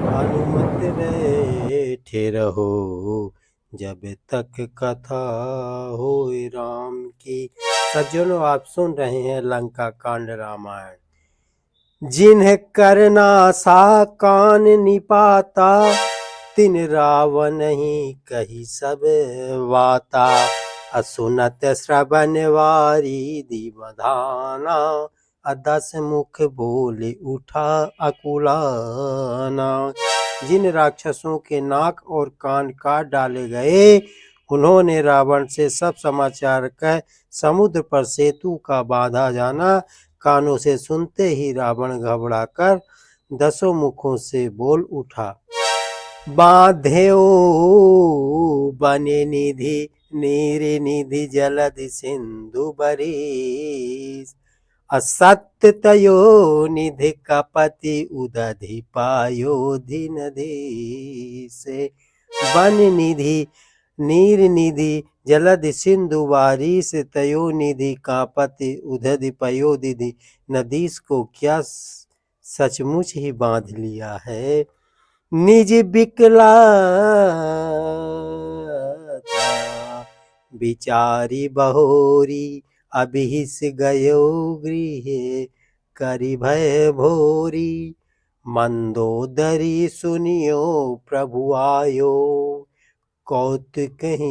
हनुमत बैठे रहो जब तक कथा होए राम की। सज्जनों, आप सुन रहे हैं लंका कांड रामायण। जिन्हें करना सा कान निपाता, तिन रावण ही कही सब वाता। असुनत श्रवण वारी दिवधाना, दस मुख बोले उठा अकुलाना। जिन राक्षसों के नाक और कान काट डाले गए, उन्होंने रावण से सब समाचार कह समुद्र पर सेतु का बांधा जाना। कानों से सुनते ही रावण घबराकर दसों मुखों से बोल उठा, बांध्यो बने निधि नीर निधि जलधि सिंधु बरीस। असत्य तयो निधि कपति उदधि पायो दिन से। वन निधि नीर निधि जलधि सिंधु बारिश, तयो निधि कापति उदधि पयो दिधि। नदीस को क्या सचमुच ही बांध लिया है। निज बिकला बिचारी बहोरी, अभिहिस गयो गृह करि भय भोरी। मंदोदरी सुनियो प्रभु आयो, कौतुकहि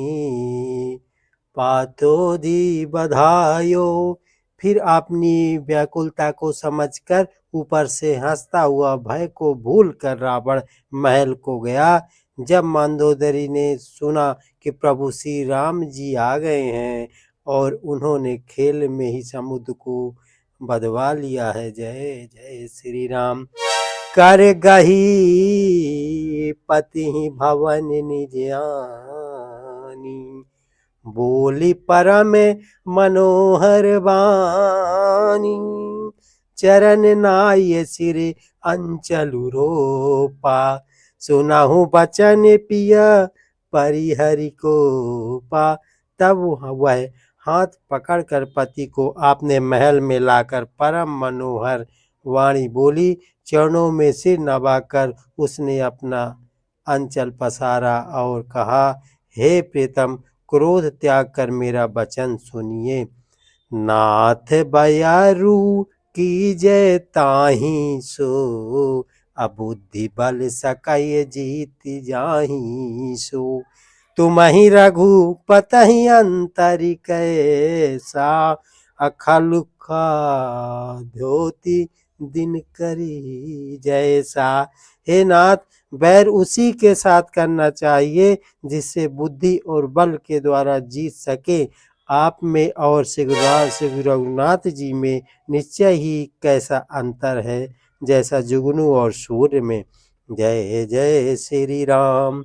पातो दी बधायो। फिर अपनी व्याकुलता को समझकर ऊपर से हंसता हुआ भय को भूल कर रावण महल को गया। जब मंदोदरी ने सुना कि प्रभु श्री राम जी आ गए हैं और उन्होंने खेल में ही समुद्र को बदवा लिया है, जय जय श्री राम। कर गही पति भवन निज आनी, बोली परम मनोहर वाणी। चरण नाय सिर अंचलु रोपा, सुनाहु बचन पिया परिहरि को पा। तब वह हाथ पकड़कर पति को आपने महल में लाकर परम मनोहर वाणी बोली। चरणों में सिर नवाकर उसने अपना अंचल पसारा और कहा, हे प्रीतम, क्रोध त्याग कर मेरा वचन सुनिए। नाथ बयारू की जय ताही सो, अबुद्धि बल सकय जीत जाही सो। तुमहि रघुपतहि अंतरि कैसा, अखलुखा धोती दिन करी जैसा। हे नाथ, बैर उसी के साथ करना चाहिए जिससे बुद्धि और बल के द्वारा जीत सके। आप में और श्री रघुनाथ जी में निश्चय ही कैसा अंतर है, जैसा जुगनू और सूर्य में। जय जय श्री राम।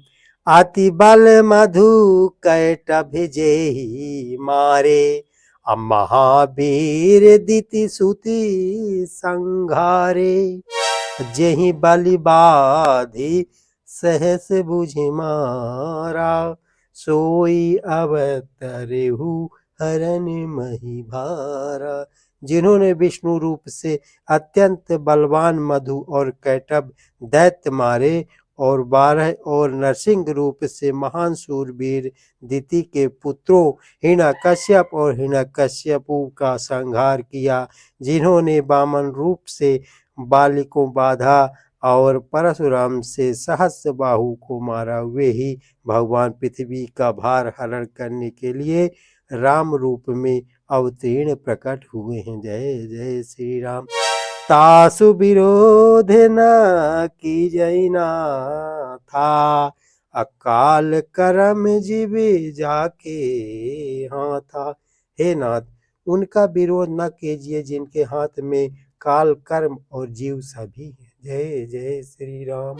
अति बल मधु कैटभ जेहि मारे, महावीर दिति सुति संघारे। जेहि बलि बाधि सहस बुझि मारा, सोई अवतरेहु हरन मही भारा। जिन्होंने विष्णु रूप से अत्यंत बलवान मधु और कैटभ दैत्य मारे और 12 और नरसिंह रूप से महान शूरवीर दिति के पुत्रों हिरण्यकश्यप और हिरण्यकश्यपु का संहार किया। जिन्होंने वामन रूप से बाली को बाधा और परशुराम से सहस्र बाहु को मारा, वे ही भगवान पृथ्वी का भार हरण करने के लिए राम रूप में अवतीर्ण प्रकट हुए हैं। जय जय श्री राम। तासु विरोध न की जैना था, अकाल करम जीव जाके हाँ था। हे नाथ, उनका विरोध न कीजिए जिनके हाथ में काल कर्म और जीव सभी है। जय जय श्री राम।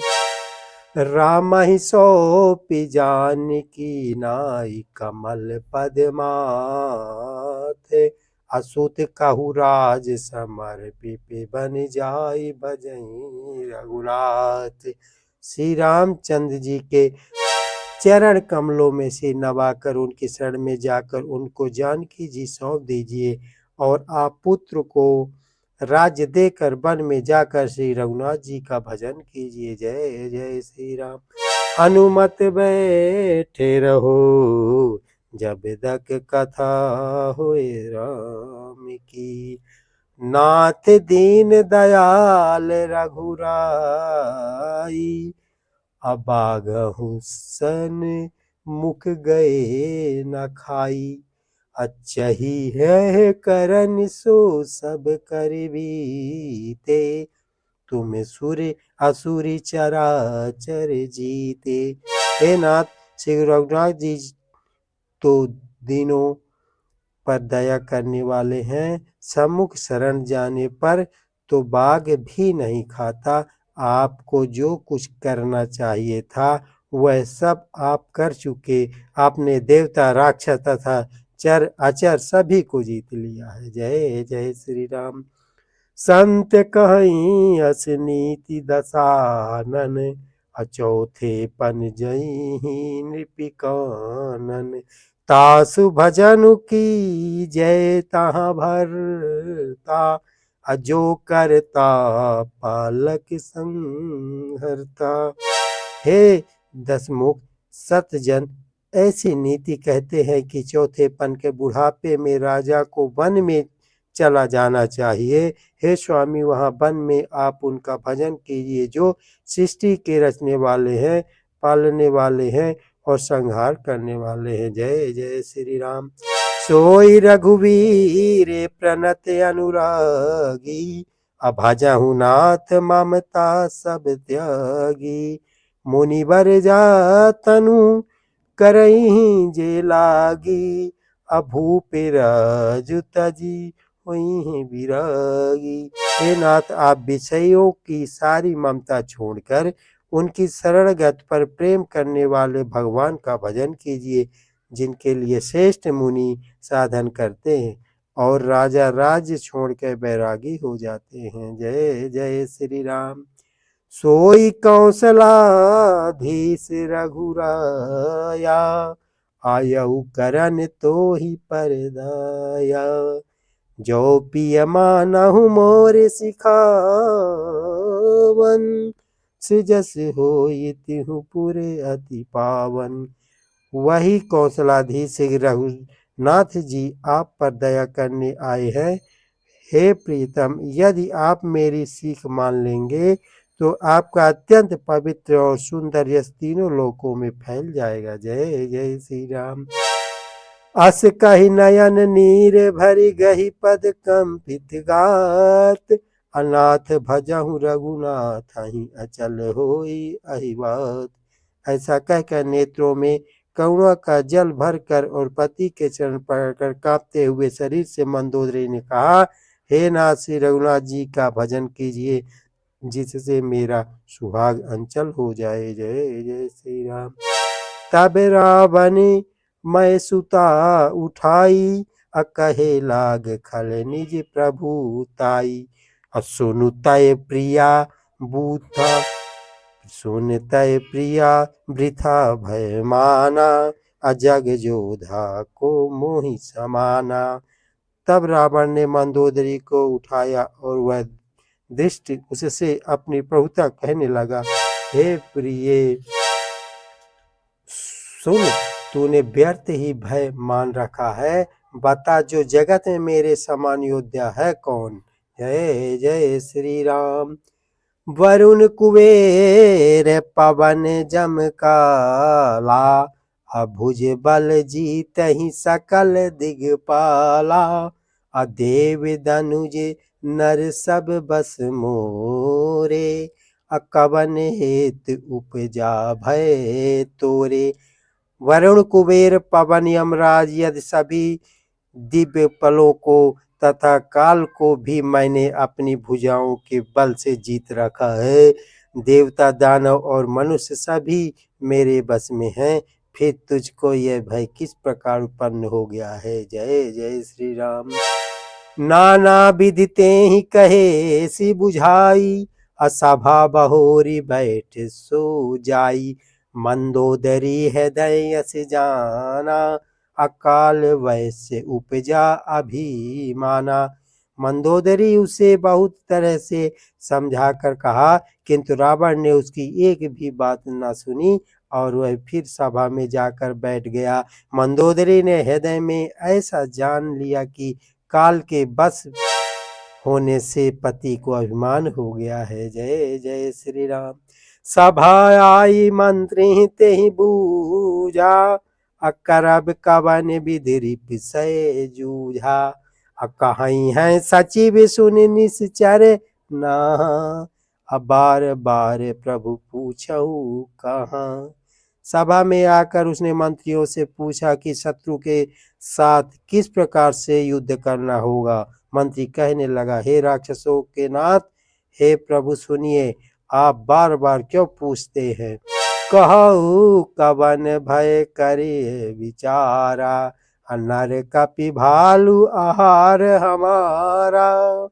राम ही सौंपी जानकी नाई, कमल पद माथे। असुत कहु राज समर्पि, बन जाई भजई रघुनाथ। श्री रामचंद्र जी के चरण कमलों में से नवाकर उनके शरण में जाकर उनको जानकी जी सौंप दीजिए और आप पुत्र को राज्य देकर वन में जाकर श्री रघुनाथ जी का भजन कीजिए। जय जय श्री राम। अनुमत बैठे रहो जब तक कथा होए राम की। नाथ दीन दयाल रघुराई, अबागहु सन मुख गए न खाई। अच्छही है करन सो सब कर बीते, तुम सुर असुरी चराचर जीते। हे नाथ, श्री रघुनाथ जी तो दीनों पर दया करने वाले हैं। सम्मुख शरण जाने पर तो बाघ भी नहीं खाता। आपको जो कुछ करना चाहिए था वह सब आप कर चुके। आपने देवता, राक्षस तथा चर अचर सभी को जीत लिया है। जय जय श्री राम। संत कहीं अस नीति दसानन, अचौथे पन जई नृपिकानन। तासु भजनु की जय तहाँ भरता, अजो करता पालक संहरता। हे दसमुख सतजन, ऐसी नीति कहते हैं कि चौथे पन के बुढ़ापे में राजा को वन में चला जाना चाहिए। हे स्वामी, वहाँ वन में आप उनका भजन कीजिए जो सृष्टि के रचने वाले हैं, पालने वाले हैं और संहार करने वाले हैं। जय जय श्री राम। सोई रघुवीर प्रणत अनुरागी, अभजहु नाथ ममता सब त्यागी। मुनिवर जातनु करहीं जे लागी, अभूप राजु तजी वहीं विरागी। हे नाथ, आप विषयों की सारी ममता छोड़कर उनकी शरण गत पर प्रेम करने वाले भगवान का भजन कीजिए, जिनके लिए श्रेष्ठ मुनि साधन करते हैं और राजा राज्य छोड़कर बैरागी हो जाते हैं। जय जय श्री राम। सोई कौशलाधीश रघुराया, आयऊ करन तो ही परदाया। जो पिय मानहु मोर सिखावन, सृजस होई तिहु पुरे अति पावन। वही कौशलाधीश रघुनाथ जी आप पर दया करने आए हैं। हे प्रीतम, यदि आप मेरी सीख मान लेंगे तो आपका अत्यंत पवित्र और सुंदर यश तीनों लोकों में फैल जाएगा। जय जय श्री राम। अस कहि नयन नीर भरि गहि पद कंपित गात, अनाथ भजहु रघुनाथ ही अचल होई अहिवात। ऐसा कहकर नेत्रों में करुणा का जल भरकर और पति के चरण पकड़कर कांपते हुए शरीर से मंदोदरी ने कहा, हे नाथ, श्री रघुनाथ जी का भजन कीजिए जिससे मेरा सुहाग अंचल हो जाए। जय जय श्री राम। तब रावण मैं सुता उठाई, अकहे लाग खल निज प्रभु ताई। सुनु तय प्रिया बूथा, सुन तय प्रिया वृथा भय माना, अजग जोधा को मोहि समाना। तब रावण ने मंदोदरी को उठाया और वह दृष्टि उससे अपनी प्रभुता कहने लगा, हे प्रिय, सुन, तूने व्यर्थ ही भय मान रखा है। बता, जो जगत में मेरे समान योद्धा है कौन। जय जय श्री राम। वरुण कुबेर पवन जम काला, अभुज बल जीतहि सकल दिगपाला। अदेव दनुज नर सब बस मोरे, अकवन हेत उपजा भय तोरे। वरुण कुबेर पवन यमराज यदि सभी दिव्य पलों को तथा काल को भी मैंने अपनी भुजाओं के बल से जीत रखा है। देवता, दानव और मनुष्य सभी मेरे बस में हैं, फिर तुझको यह भय किस प्रकार उत्पन्न हो गया है। जय जय श्री राम। नाना विदिते ही कहे सी बुझाई, असभा बहोरी बैठ सो जाई। मंदोदरी हृदय यस जाना, अकाल वैश्य उपजा अभिमाना। मंदोदरी उसे बहुत तरह से समझा कर कहा, किंतु रावण ने उसकी एक भी बात न सुनी और वह फिर सभा में जाकर बैठ गया। मंदोदरी ने हृदय में ऐसा जान लिया कि काल के बस होने से पति को अभिमान हो गया है। जय जय श्री राम। सभा आई मंत्री ते ही बूझा, अकरब कवन विधि रिपसै जूझा। कहीं है सचिव सुनि निश्चर ना, अब बार बार प्रभु पूछऊ कहाँ। सभा में आकर उसने मंत्रियों से पूछा कि शत्रु के साथ किस प्रकार से युद्ध करना होगा। मंत्री कहने लगा, हे राक्षसों के नाथ, हे प्रभु सुनिए, आप बार बार क्यों पूछते हैं। कहू कवन भय करे विचारा, नर कपि भालू आहार हमारा।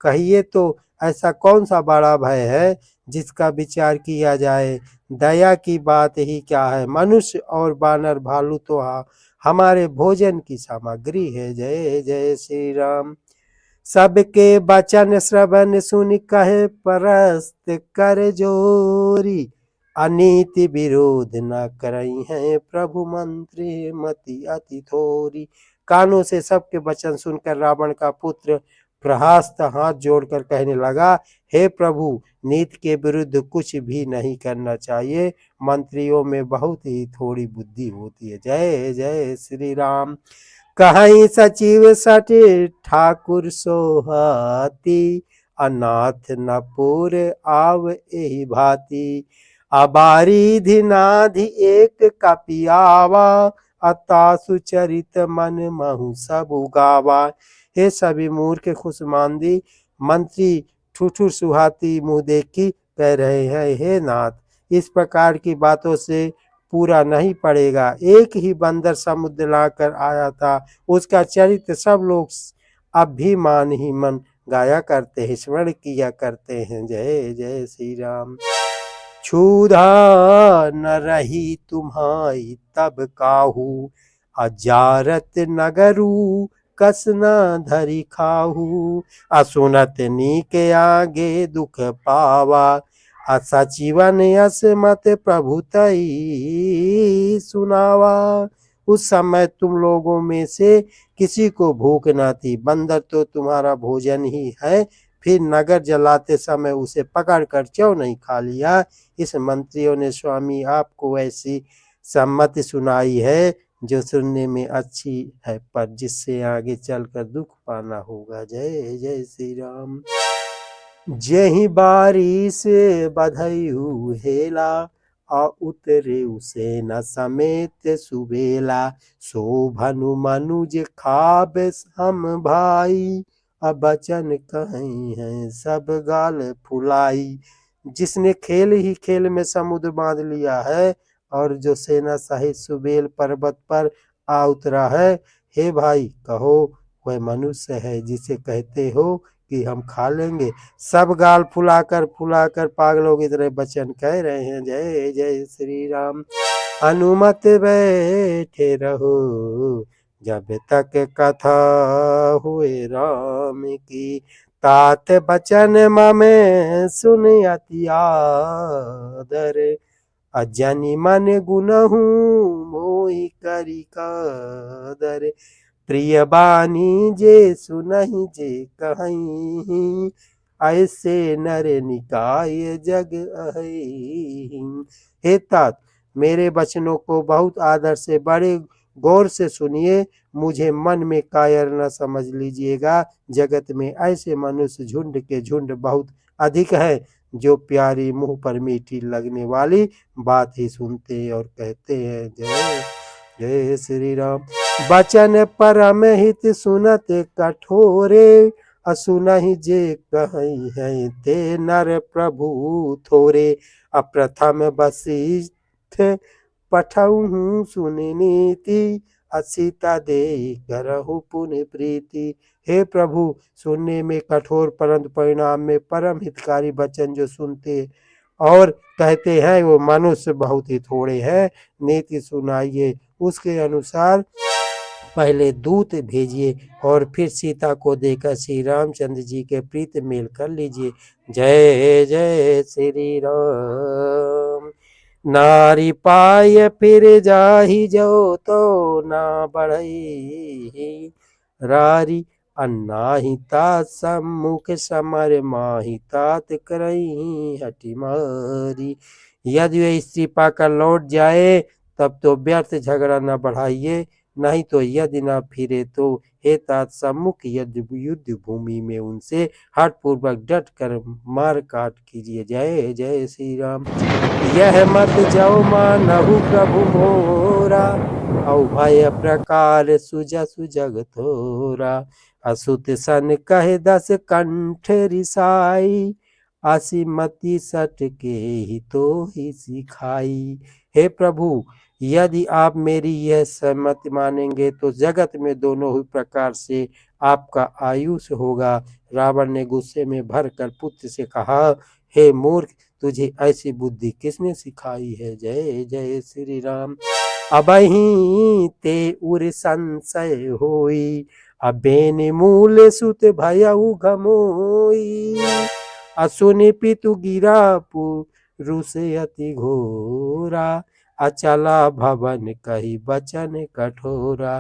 कहिए तो ऐसा कौन सा बड़ा भय है जिसका विचार किया जाए। दया की बात ही क्या है, मनुष्य और बानर भालू तो हमारे भोजन की सामग्री है। जय जय श्री राम। सबके वचन श्रवण सुन कहे परस्त कर जोरी, अनीति विरोध न करई है प्रभु मंत्री मति अति थोरी। कानों से सबके वचन सुनकर रावण का पुत्र प्रहस्त हाथ जोड़कर कहने लगा, हे प्रभु, नीति के विरुद्ध कुछ भी नहीं करना चाहिए। मंत्रियों में बहुत ही थोड़ी बुद्धि होती है। जय जय श्री राम। कहीं सचिव सटे ठाकुर सोहाती, अनाथ नपुर आव एहि भांति। अबारिधि नाधि एक कपियावा, अता सुचरित मन महु सबु गावा। हे सभी मूर्ख खुशमांदी मंत्री ठुठुर सुहाती मुँह देखी कह रहे हैं, हे नाथ, इस प्रकार की बातों से पूरा नहीं पड़ेगा। एक ही बंदर समुद्र लाकर आया था, उसका चरित्र सब लोग अभिमान ही मन गाया करते हैं, स्मरण किया करते हैं। जय जय श्री राम। क्षुधा न रही तुम्हारी तब काहू, अजारत नगरू कस न धरी खाहू। असुनत नीके आगे दुख पावा, असचिवन असमत प्रभुतई सुनावा। उस समय तुम लोगों में से किसी को भूख न थी, बंदर तो तुम्हारा भोजन ही है, फिर नगर जलाते समय उसे पकड़कर क्यों नहीं खा लिया। इस मंत्रियों ने स्वामी आपको ऐसी सम्मति सुनाई है जो सुनने में अच्छी है, पर जिससे आगे चलकर दुख पाना होगा। जय जय श्री राम। जेहि बारिश बधयु हेला, आ उतरे उसे न समेत सुबेला। शोभनु मनुज खाब हम भाई, अब बचन कहीं है सब गाल फुलाई। जिसने खेल ही खेल में समुद्र बांध लिया है और जो सेना सहित सुबेल पर्वत पर आ उतरा है, हे भाई कहो वह मनुष्य है जिसे कहते हो कि हम खा लेंगे। सब गाल फुलाकर पागलों की तरह वचन कह रहे हैं। जय जय श्री राम। अनुमत बैठे रहो जब तक कथा हुए राम की, तात बचन ममे सुन अति आदर। अजनि मन गुनहु मोहि करि कादर। प्रिय बानी जे सुनहि जे कहीं, ऐसे नर निकाय जग अहि। हे तात, मेरे वचनों को बहुत आदर से बड़े गौर से सुनिए, मुझे मन में कायर न समझ लीजिएगा। जगत में ऐसे मनुष्य झुंड के झुंड बहुत अधिक है जो प्यारी मुंह पर मीठी लगने वाली बात ही सुनते और कहते हैं। जय जय श्री राम। बचन परम हित सुनत कठोरे, असुनहि जे कहीं है ते नर प्रभु थोरे। अप्रथम वशिष्ठ पठऊ सुनि नीति, असीता दे करहु पुण्य प्रीति। हे प्रभु, सुनने में कठोर परंतु परिणाम में परम हितकारी वचन जो सुनते और कहते हैं वो मनुष्य बहुत ही थोड़े हैं। नीति सुनाइए, उसके अनुसार पहले दूत भेजिए और फिर सीता को देकर श्री रामचंद्र जी के प्रीत मेल कर लीजिए। जय जय श्री राम। नारी पाय फिर जाहि जो तो ना बढ़ई रारी अन्नाहि तात सम्मुख समर माहि तात करई हटि मारी। यदि वे स्त्री पाकर लौट जाए तब तो व्यर्थ झगड़ा न बढ़ाइए, नहीं तो यदि न फिरे तो हे तात सम्मुख युद्ध भूमि में उनसे हठ पूर्वक डट कर मार काट कीजिए। जय जय श्री राम। यह मत जाओ मानहु प्रभु मोरा औ भय प्रकार सुजसु जग थोरा। असुत सन कहे दस कंठ रिसाई असिमति सट के ही तो ही सिखाई। हे प्रभु, यदि आप मेरी यह सहमति मानेंगे तो जगत में दोनों ही प्रकार से आपका आयुष होगा। रावण ने गुस्से में भरकर पुत्र से कहा, हे मूर्ख, तुझे ऐसी बुद्धि किसने सिखाई है। जय जय श्री राम। अबहि ते उर संशय होई अबेन मूल सुत भयउ घमोई। असुनि पितु गिरा पुरुष अति घोरा अचला भवन कही बचन कठोरा।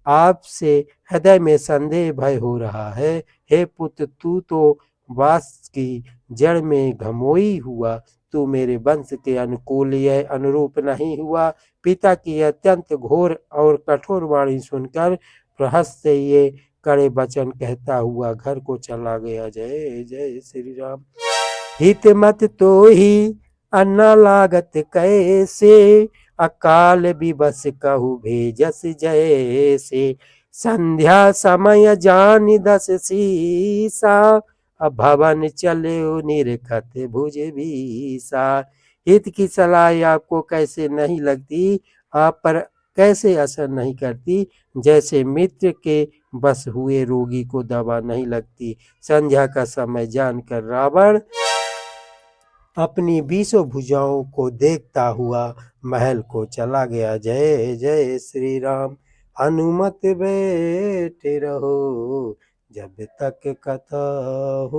आपसे हृदय में संदेह भय हो रहा है। हे पुत्र, तू तो वास की जड़ में घमोई हुआ, तू मेरे वंश के अनुकूल यह अनुरूप नहीं हुआ। पिता की अत्यंत घोर और कठोर वाणी सुनकर प्रहस्त से ये कड़े वचन कहता हुआ घर को चला गया। जय जय श्री राम। हित मत तो ही अन्ना लागत कैसे अकाल विबस कहु भेजस जैसे। संध्या समय जान दस सीसा भवन चले निरखत भुज बीसा। हित की सलाह आपको कैसे नहीं लगती, आप पर कैसे असर नहीं करती, जैसे मित्र के बस हुए रोगी को दवा नहीं लगती। संध्या का समय जानकर रावण अपनी 20 भुजाओं को देखता हुआ महल को चला गया। जय जय श्री राम। हनुमत बैठे रहो जब तक कथा हो।